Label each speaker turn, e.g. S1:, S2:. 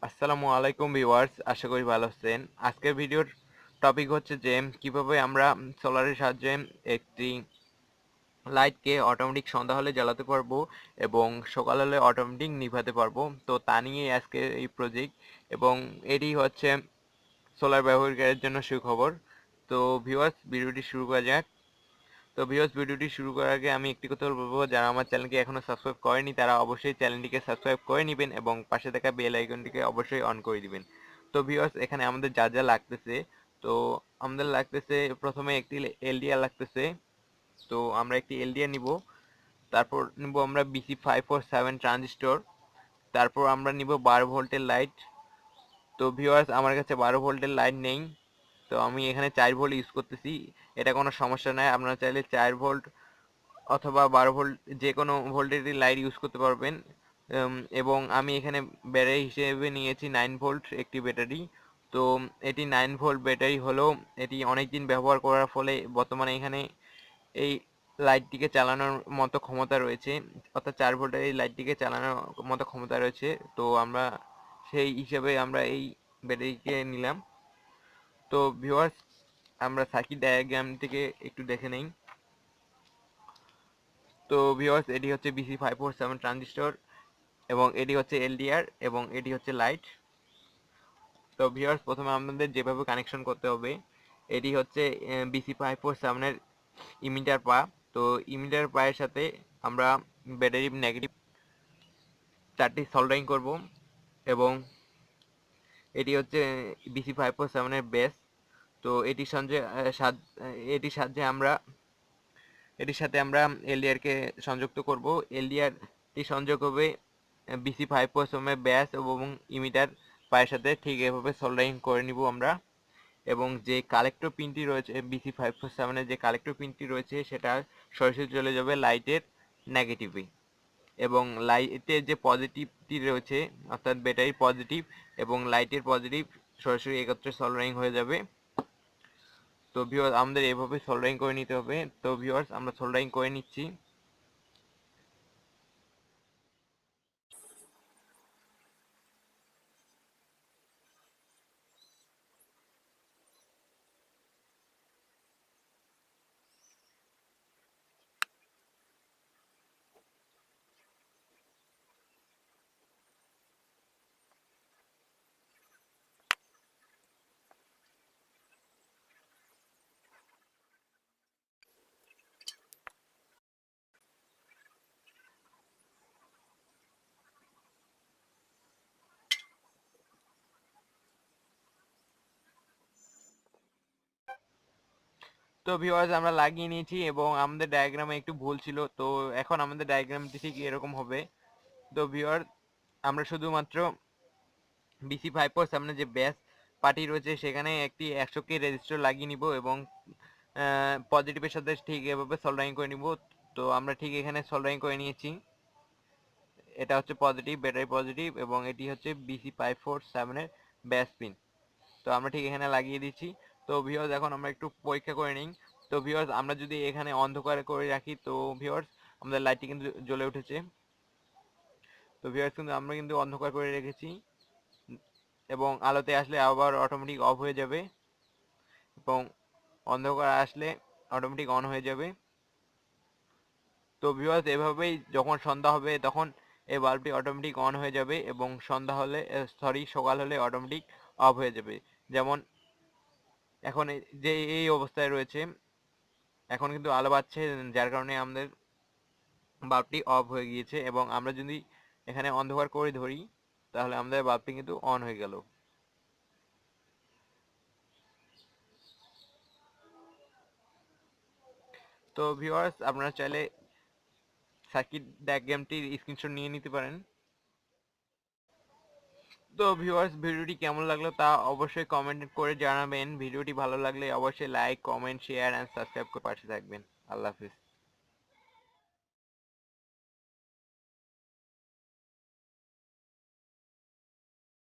S1: আসসালামু আলাইকুম ভিউয়ার্স, আশা করি ভালো আছেন। আজকের ভিডিওর টপিক হচ্ছে যে কিভাবে আমরা সোলারের সাহায্যে একটি লাইটকে অটোমেটিক সন্ধ্যা হলে জ্বালাতে পারবো এবং সকাল হলে অটোমেটিক নিভাতে পারবো। তো তা নিয়ে আজকে এই প্রজেক্ট, এবং এটি হচ্ছে সোলার ব্যবহারকারীর জন্য সুখবর। তো ভিউয়ার্স, ভিডিওটি শুরু করা যাক। তো ভিউয়ার্স, ভিডিওটি শুরু করার আগে আমি একটি কথা বলবো, যারা আমার চ্যানেলকে এখনো সাবস্ক্রাইব করেনি তারা অবশ্যই চ্যানেলটিকে সাবস্ক্রাইব করে নেবেন এবং পাশে থাকা বেল আইকনটিকে অবশ্যই অন করে দিবেন। তো ভিউয়ার্স, এখানে আমাদের যা যা লাগতেছে, তো আমাদের লাগতেছে প্রথমে একটি এলডিআর লাগতেছে। তো আমরা একটি এলডিআর নিব, তারপর নিব আমরা BC547 ট্রানজিস্টর, তারপর আমরা নিব 12 ভোল্টের লাইট। তো ভিউয়ার্স, আমার কাছে 12 ভোল্টের লাইট নেই, তো আমি এখানে 4 ভোল্ট ইউজ করতেছি। এটা কোনো সমস্যা নয়, আপনারা চাইলে 4 ভোল্ট অথবা 12 ভোল্ট যে কোনো ভোল্টেজের লাইট ইউজ করতে পারবেন। এবং আমি এখানে ব্যাটারি হিসেবে নিয়েছি 9 ভোল্ট একটি ব্যাটারি। তো এটি 9 ভোল্ট ব্যাটারি হলেও এটি অনেক দিন ব্যবহার করার ফলে বর্তমানে এখানে এই লাইটটিকে চালানোর মতো ক্ষমতা রয়েছে, অর্থাৎ 4 ভোল্টের এই লাইটটিকে চালানোর মতো ক্ষমতা রয়েছে। তো আমরা সেই হিসেবে আমরা এই ব্যাটারিকে নিলাম। তো ভিউয়ার্স, আমরা সার্কিট ডায়াগ্রাম থেকে একটু দেখে নেই। তো ভিউয়ার্স, এটি হচ্ছে BC547 ট্রানজিস্টর এবং এটি হচ্ছে এলডিআর এবং এটি হচ্ছে লাইট। তো ভিউয়ার্স, প্রথমে আমাদের যেভাবে কানেকশন করতে হবে, এটি হচ্ছে BC547 এর ইমিটার পা। তো ইমিটার পায়ের সাথে আমরা ব্যাটারি নেগেটিভ চারটি সল্ডারিং করব এবং এটি হচ্ছে BC547 এর বেস। তো এটির সাথে আমরা এলডিআর কে সংযুক্ত করব। এলডিআর টি সংযোগ হবে BC547 এর ব্যাস এবং ইমিটার পায়ের সাথে, ঠিক এভাবে সোল্ডারিং করে নিব আমরা। এবং যে কালেক্টর পিনটি রয়েছে BC547 এর, যে কালেক্টর পিনটি রয়েছে সেটা সরাসরি চলে যাবে লাইটের নেগেটিভে, এবং লাইটের যে পজিটিভটি রয়েছে অর্থাৎ ব্যাটারি পজিটিভ এবং লাইটের পজিটিভ সরাসরি একত্রে সোল্ডারিং হয়ে যাবে। তো ভিউয়ার্স, আমাদের এভাবে সোল্ডারিং করে নিতে হবে। তো ভিউয়ার্স, আমরা সোল্ডারিং করে নিচ্ছি। তো ভিউয়ার্স, আমরা লাগিয়ে নিয়েছি এবং আমাদের ডায়াগ্রামে একটু ভুল ছিল। তো এখন আমাদের ডায়াগ্রামটি ঠিক এরকম হবে। তো ভিউয়ার্স, আমরা শুধুমাত্র BC547 যে ব্যাস পার্টি রয়েছে সেখানে একটি 100K রেজিস্টার লাগিয়ে নিব এবং পজিটিভের সাথে ঠিক এভাবে সোল্ডারিং করে নিব। তো আমরা ঠিক এখানে সোল্ডারিং করে নিয়েছি। এটা হচ্ছে পজিটিভ, ব্যাটারি পজিটিভ, এবং এটি হচ্ছে BC547 এর ব্যাস পিন। তো আমরা ঠিক এখানে লাগিয়ে দিচ্ছি। তো ভিউয়ার্স, এখন আমরা একটু পরীক্ষা করে নিই। তো ভিউয়ার্স, আমরা যদি এখানে অন্ধকার করে রাখি, তো ভিউয়ার্স আমাদের লাইটটি কিন্তু জ্বলে উঠেছে। তো ভিউয়ার্স, কিন্তু আমরা কিন্তু অন্ধকার করে রেখেছি এবং আলোতে আসলে আবার অটোমেটিক অফ হয়ে যাবে এবং অন্ধকার আসলে অটোমেটিক অন হয়ে যাবে। তো ভিউয়ার্স, এভাবেই যখন সন্ধ্যা হবে তখন এই বাল্বটি অটোমেটিক অন হয়ে যাবে এবং সন্ধ্যা হলে সকাল হলে অটোমেটিক অফ হয়ে যাবে। যেমন এখন যে এই অবস্থায় রয়েছে, এখন কিন্তু আলো পাচ্ছে, যার কারণে আমাদের বাল্বটি অফ হয়ে গিয়েছে, এবং আমরা যদি এখানে অন্ধকার করে ধরি তাহলে আমাদের বাল্বটি কিন্তু অন হয়ে গেল। তো ভিউয়ার্স, আপনারা চাইলে সার্কিট ডায়াগ্রামটির স্ক্রিনশট নিয়ে নিতে পারেন। তো ভিউয়ার্স, ভিডিওটি কেমন লাগলো তা অবশ্যই কমেন্ট করে জানাবেন। ভিডিওটি ভালো লাগলে অবশ্যই like, comment, share and subscribe করে পাশে থাকবেন। আল্লাহ হাফিজ।